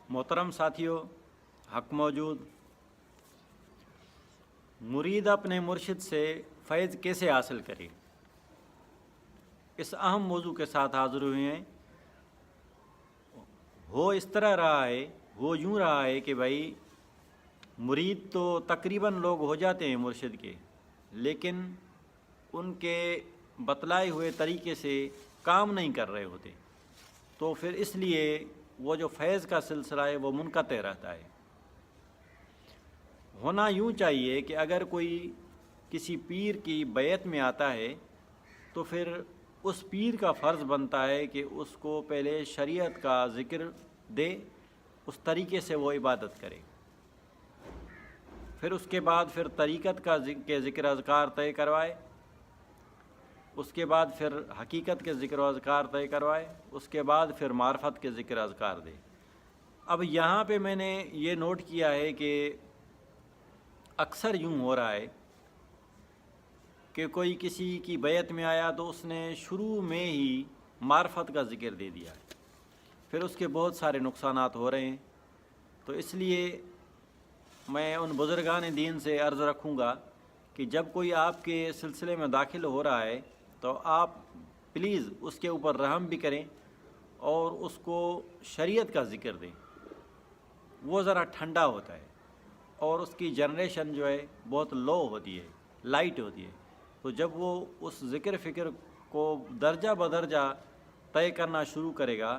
محترم ساتھیوں، حق موجود، مرید اپنے مرشد سے فیض کیسے حاصل کرے، اس اہم موضوع کے ساتھ حاضر ہوئے ہیں۔ ہو اس طرح رہا ہے، وہ یوں رہا ہے کہ بھائی مرید تو تقریباً لوگ ہو جاتے ہیں مرشد کے، لیکن ان کے بتلائے ہوئے طریقے سے کام نہیں کر رہے ہوتے، تو پھر اس لیے وہ جو فیض کا سلسلہ ہے وہ منقطع رہتا ہے۔ ہونا یوں چاہیے کہ اگر کوئی کسی پیر کی بیعت میں آتا ہے تو پھر اس پیر کا فرض بنتا ہے کہ اس کو پہلے شریعت کا ذکر دے، اس طریقے سے وہ عبادت کرے، پھر اس کے بعد پھر طریقت کے ذکر اذکار طے کروائے، اس کے بعد پھر حقیقت کے ذکر و اذکار طے کروائے، اس کے بعد پھر معرفت کے ذکر اذکار دے۔ اب یہاں پہ میں نے یہ نوٹ کیا ہے کہ اکثر یوں ہو رہا ہے کہ کوئی کسی کی بیعت میں آیا تو اس نے شروع میں ہی معرفت کا ذکر دے دیا، پھر اس کے بہت سارے نقصانات ہو رہے ہیں۔ تو اس لیے میں ان بزرگان دین سے عرض رکھوں گا کہ جب کوئی آپ کے سلسلے میں داخل ہو رہا ہے تو آپ پلیز اس کے اوپر رحم بھی کریں اور اس کو شریعت کا ذکر دیں۔ وہ ذرا ٹھنڈا ہوتا ہے اور اس کی جنریشن جو ہے بہت لو ہوتی ہے، لائٹ ہوتی ہے، تو جب وہ اس ذکر فکر کو درجہ بدرجہ طے کرنا شروع کرے گا،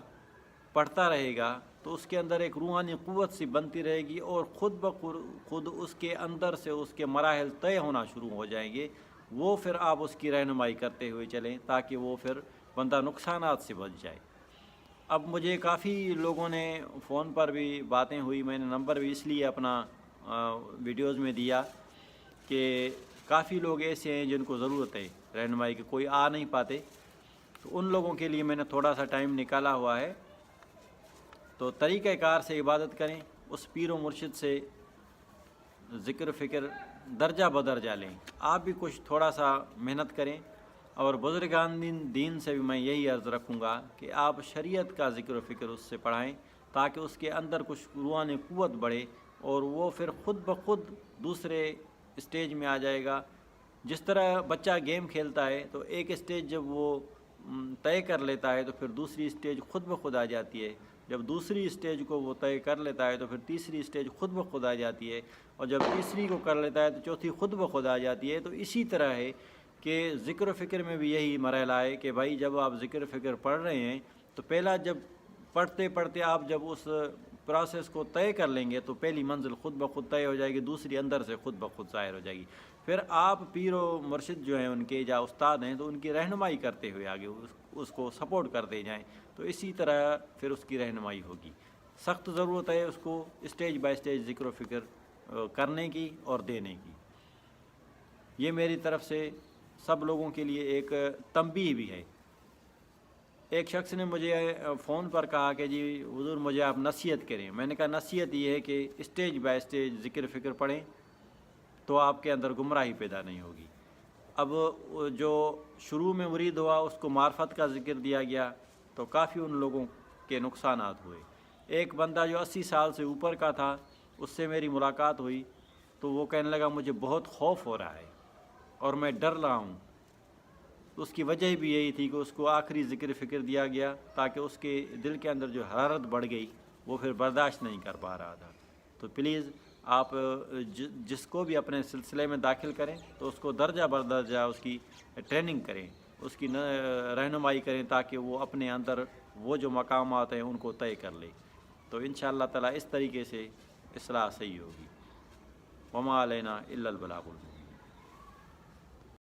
پڑھتا رہے گا، تو اس کے اندر ایک روحانی قوت سی بنتی رہے گی اور خود بخود اس کے اندر سے اس کے مراحل طے ہونا شروع ہو جائیں گے۔ وہ پھر آپ اس کی رہنمائی کرتے ہوئے چلیں تاکہ وہ پھر بندہ نقصانات سے بچ جائے۔ اب مجھے کافی لوگوں نے فون پر بھی باتیں ہوئی، میں نے نمبر بھی اس لیے اپنا ویڈیوز میں دیا کہ کافی لوگ ایسے ہیں جن کو ضرورت ہے رہنمائی کی، کوئی آ نہیں پاتے، تو ان لوگوں کے لیے میں نے تھوڑا سا ٹائم نکالا ہوا ہے۔ تو طریقہ کار سے عبادت کریں، اس پیر و مرشد سے ذکر فکر درجہ بدرجہ لیں، آپ بھی کچھ تھوڑا سا محنت کریں، اور بزرگان دین سے بھی میں یہی عرض رکھوں گا کہ آپ شریعت کا ذکر و فکر اس سے پڑھائیں تاکہ اس کے اندر کچھ روحانی قوت بڑھے اور وہ پھر خود بخود دوسرے اسٹیج میں آ جائے گا۔ جس طرح بچہ گیم کھیلتا ہے تو ایک اسٹیج جب وہ طے کر لیتا ہے تو پھر دوسری اسٹیج خود بخود آ جاتی ہے، جب دوسری اسٹیج کو وہ طے کر لیتا ہے تو پھر تیسری اسٹیج خود بخود آ جاتی ہے، اور جب تیسری کو کر لیتا ہے تو چوتھی خود بخود آ جاتی ہے۔ تو اسی طرح ہے کہ ذکر و فکر میں بھی یہی مرحلہ ہے کہ بھائی جب آپ ذکر فکر پڑھ رہے ہیں تو پہلا جب پڑھتے پڑھتے آپ جب اس پروسیس کو طے کر لیں گے تو پہلی منزل خود بخود طے ہو جائے گی، دوسری اندر سے خود بخود ظاہر ہو جائے گی۔ پھر آپ پیر و مرشد جو ہیں ان کے یا استاد ہیں تو ان کی رہنمائی کرتے ہوئے آگے اس کو سپورٹ کرتے جائیں، تو اسی طرح پھر اس کی رہنمائی ہوگی۔ سخت ضرورت ہے اس کو اسٹیج بائی اسٹیج ذکر و فکر کرنے کی اور دینے کی۔ یہ میری طرف سے سب لوگوں کے لیے ایک تنبیہ بھی ہے۔ ایک شخص نے مجھے فون پر کہا کہ جی حضور مجھے آپ نصیحت کریں۔ میں نے کہا نصیحت یہ ہے کہ اسٹیج بائی اسٹیج ذکر فکر پڑھیں تو آپ کے اندر گمراہی پیدا نہیں ہوگی۔ اب جو شروع میں مرید ہوا اس کو معرفت کا ذکر دیا گیا تو کافی ان لوگوں کے نقصانات ہوئے۔ ایک بندہ جو 80 سال سے اوپر کا تھا، اس سے میری ملاقات ہوئی تو وہ کہنے لگا مجھے بہت خوف ہو رہا ہے اور میں ڈر رہا ہوں۔ اس کی وجہ بھی یہی تھی کہ اس کو آخری ذکر فکر دیا گیا تاکہ اس کے دل کے اندر جو حرارت بڑھ گئی وہ پھر برداشت نہیں کر پا رہا تھا۔ تو پلیز آپ جس کو بھی اپنے سلسلے میں داخل کریں تو اس کو درجہ بدرجہ اس کی ٹریننگ کریں، اس کی رہنمائی کریں تاکہ وہ اپنے اندر وہ جو مقامات ہیں ان کو طے کر لے، تو انشاءاللہ تعالیٰ اس طریقے سے اصلاح صحیح ہوگی۔ وما علینا الا البلاغ المبین۔